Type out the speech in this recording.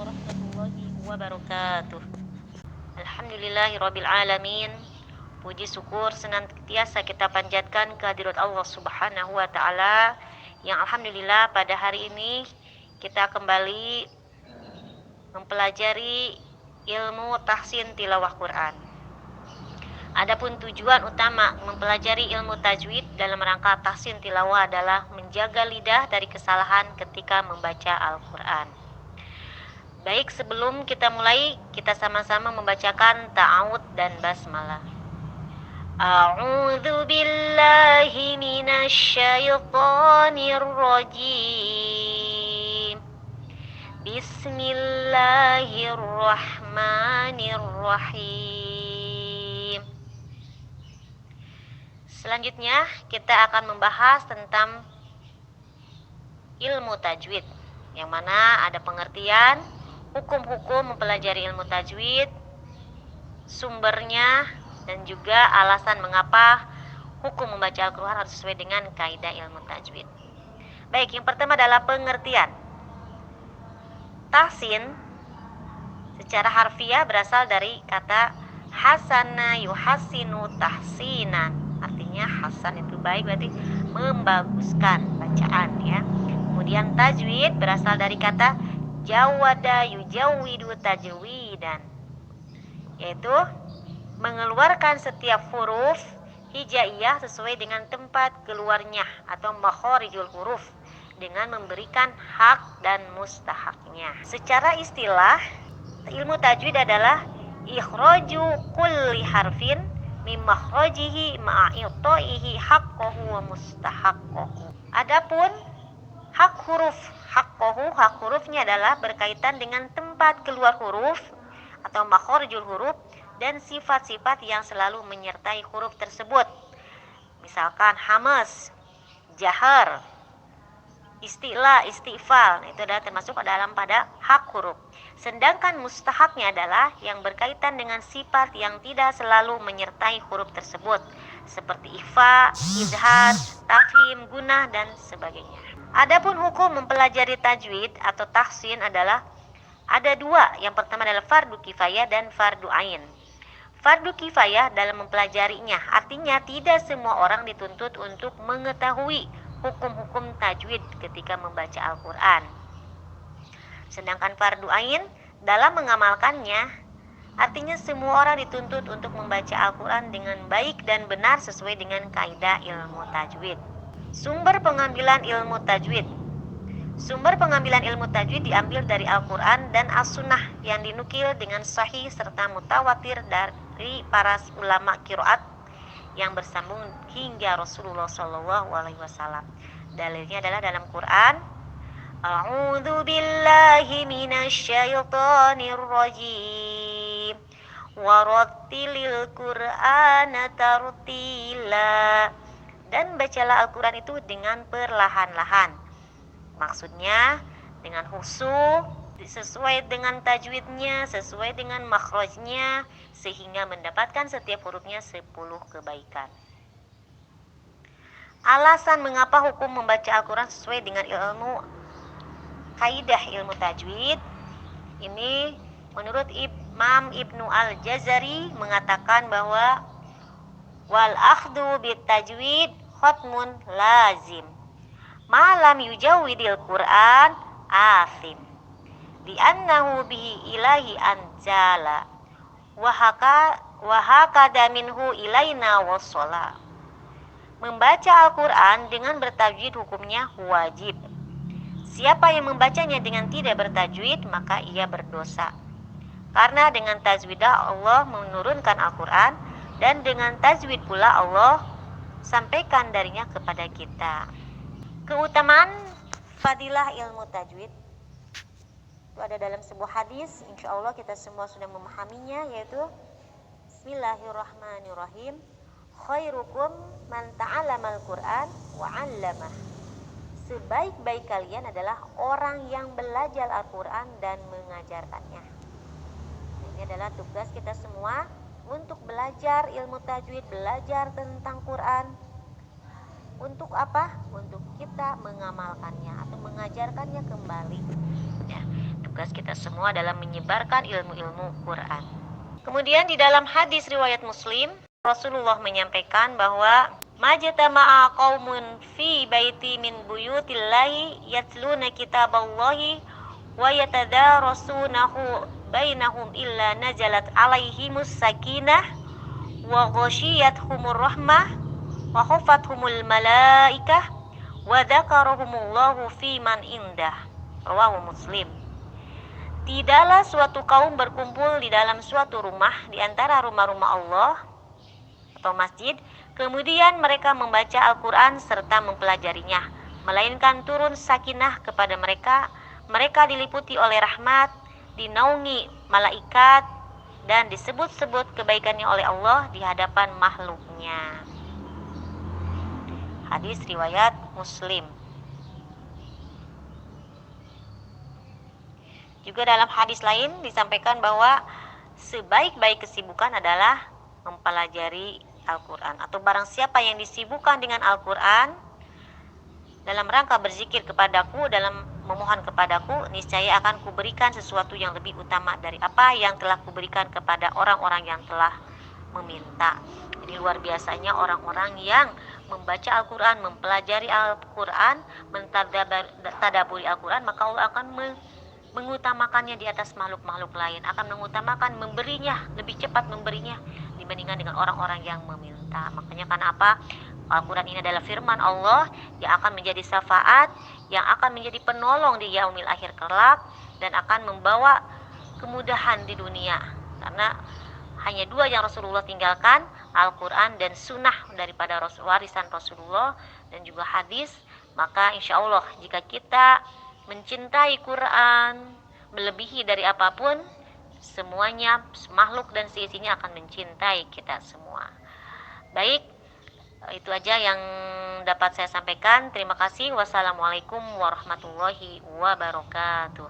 warahmatullahi wabarakatuh. Alhamdulillahirabbil alamin. Puji syukur senantiasa kita panjatkan kehadirat Allah Subhanahu wa taala yang alhamdulillah pada hari ini kita kembali mempelajari ilmu tahsin tilawah Quran. Adapun tujuan utama mempelajari ilmu tajwid dalam rangka tahsin tilawah adalah menjaga lidah dari kesalahan ketika membaca Al-Quran. Baik, sebelum kita mulai, kita sama-sama membacakan ta'awud dan basmalah. A'udzu billahi minasyaitonir rajim. Bismillahirrahmanirrahim. Selanjutnya kita akan membahas tentang ilmu tajwid, yang mana ada pengertian, hukum-hukum mempelajari ilmu tajwid, sumbernya, dan juga alasan mengapa hukum membaca Al-Quran harus sesuai dengan kaidah ilmu tajwid. Baik, yang pertama adalah pengertian. Tahsin secara harfiah berasal dari kata hasana yuhasinu tahsinan. Artinya hasan itu baik, berarti membaguskan bacaan ya. Kemudian tajwid berasal dari kata jawada yujawwidu tajwidan, yaitu mengeluarkan setiap huruf hijaiyah sesuai dengan tempat keluarnya atau makharijul huruf dengan memberikan hak dan mustahaknya. Secara istilah, ilmu tajwid adalah ikhraju kulli harfin min makhrajihi ma'a'itaihi haqqahu wa mustahaqqahu. Adapun hak hurufnya adalah berkaitan dengan tempat keluar huruf atau makharijul huruf dan sifat-sifat yang selalu menyertai huruf tersebut. Misalkan hamas, jahar, istilah, istifal, itu adalah termasuk dalam pada hak huruf. Sedangkan mustahaknya adalah yang berkaitan dengan sifat yang tidak selalu menyertai huruf tersebut, seperti ikhfa, idhar, tafhim, gunah, dan sebagainya. Adapun hukum mempelajari tajwid atau tahsin adalah ada dua. Yang pertama adalah fardu kifayah dan fardu ain. Fardu kifayah dalam mempelajarinya, artinya tidak semua orang dituntut untuk mengetahui hukum-hukum tajwid ketika membaca Al-Quran. Sedangkan fardu ain dalam mengamalkannya, artinya semua orang dituntut untuk membaca Al-Quran dengan baik dan benar sesuai dengan kaidah ilmu tajwid. Sumber pengambilan ilmu tajwid. Sumber pengambilan ilmu tajwid diambil dari Al-Quran dan As-Sunnah yang dinukil dengan sahih serta mutawatir dari para ulama qiraat yang bersambung hingga Rasulullah SAW. Dalilnya adalah dalam Quran, A'udzu billahi minasyaitonir rajim warattilil Qur'ana tartila. Dan bacalah Al-Quran itu dengan perlahan-lahan. Maksudnya dengan khusyuk, sesuai dengan tajwidnya, sesuai dengan makhrajnya, sehingga mendapatkan setiap hurufnya 10 kebaikan. Alasan mengapa hukum membaca Al-Quran sesuai dengan ilmu kaidah ilmu tajwid ini, menurut Imam Ibnu Al-Jazari mengatakan bahwa wal akhdhu bit tajwid khatmun lazim malam yujawwidil Quran asim li'annahu bihi ilahi anzala wa hakada minhu ilaina wassala. Membaca Al-Quran dengan bertajwid hukumnya wajib. Siapa yang membacanya dengan tidak bertajwid, maka ia berdosa. Karena dengan tajwidah Allah menurunkan Al-Quran, dan dengan tajwid pula Allah sampaikan darinya kepada kita. Keutamaan fadilah ilmu tajwid itu ada dalam sebuah hadis, insya Allah kita semua sudah memahaminya, yaitu Bismillahirrahmanirrahim, khairukum man ta'allamal Qur'an wa 'allamah. Sebaik-baik kalian adalah orang yang belajar Al-Quran dan mengajarkannya. Ini adalah tugas kita semua untuk belajar ilmu tajwid, belajar tentang Quran. Untuk apa? Untuk kita mengamalkannya atau mengajarkannya kembali. Ya, tugas kita semua dalam menyebarkan ilmu-ilmu Quran. Kemudian di dalam hadis riwayat Muslim, Rasulullah menyampaikan bahwa majtama'a qaumun fi baiti min buyutillahi yatluna kitaballahi wa yatadarasunahu bainahum illa nazalat alaihimus sakinah wa ghashiyatuhumur rahmah wa khafathumul malaikah wa dzakarahumullahu fi man indah. Rawahu Muslim. Tidaklah suatu kaum berkumpul di dalam suatu rumah di antara rumah-rumah Allah atau masjid, kemudian mereka membaca Al-Quran serta mempelajarinya, melainkan turun sakinah kepada mereka. Mereka diliputi oleh rahmat, dinaungi malaikat, dan disebut-sebut kebaikannya oleh Allah di hadapan makhluknya. Hadis riwayat Muslim. Juga dalam hadis lain disampaikan bahwa sebaik-baik kesibukan adalah mempelajari Al-Quran, atau barang siapa yang disibukkan dengan Al-Quran dalam rangka berzikir kepadaku, dalam memohon kepadaku, niscaya akan kuberikan sesuatu yang lebih utama dari apa yang telah kuberikan kepada orang-orang yang telah meminta. Jadi luar biasanya orang-orang yang membaca Al-Quran, mempelajari Al-Quran, mentadaburi Al-Quran, maka Allah akan mengutamakannya di atas makhluk-makhluk lain, akan mengutamakan memberinya, lebih cepat memberinya dibandingkan dengan orang-orang yang meminta. Makanya karena apa? Al-Quran ini adalah firman Allah yang akan menjadi syafaat, yang akan menjadi penolong di yaumil akhir kelak, dan akan membawa kemudahan di dunia. Karena hanya dua yang Rasulullah tinggalkan, Al-Quran dan sunnah daripada warisan Rasulullah, dan juga hadis. Maka insya Allah jika kita mencintai Quran melebihi dari apapun, semuanya, makhluk dan seisinya akan mencintai kita semua. Baik, itu aja yang dapat saya sampaikan. Terima kasih. Wassalamualaikum warahmatullahi wabarakatuh.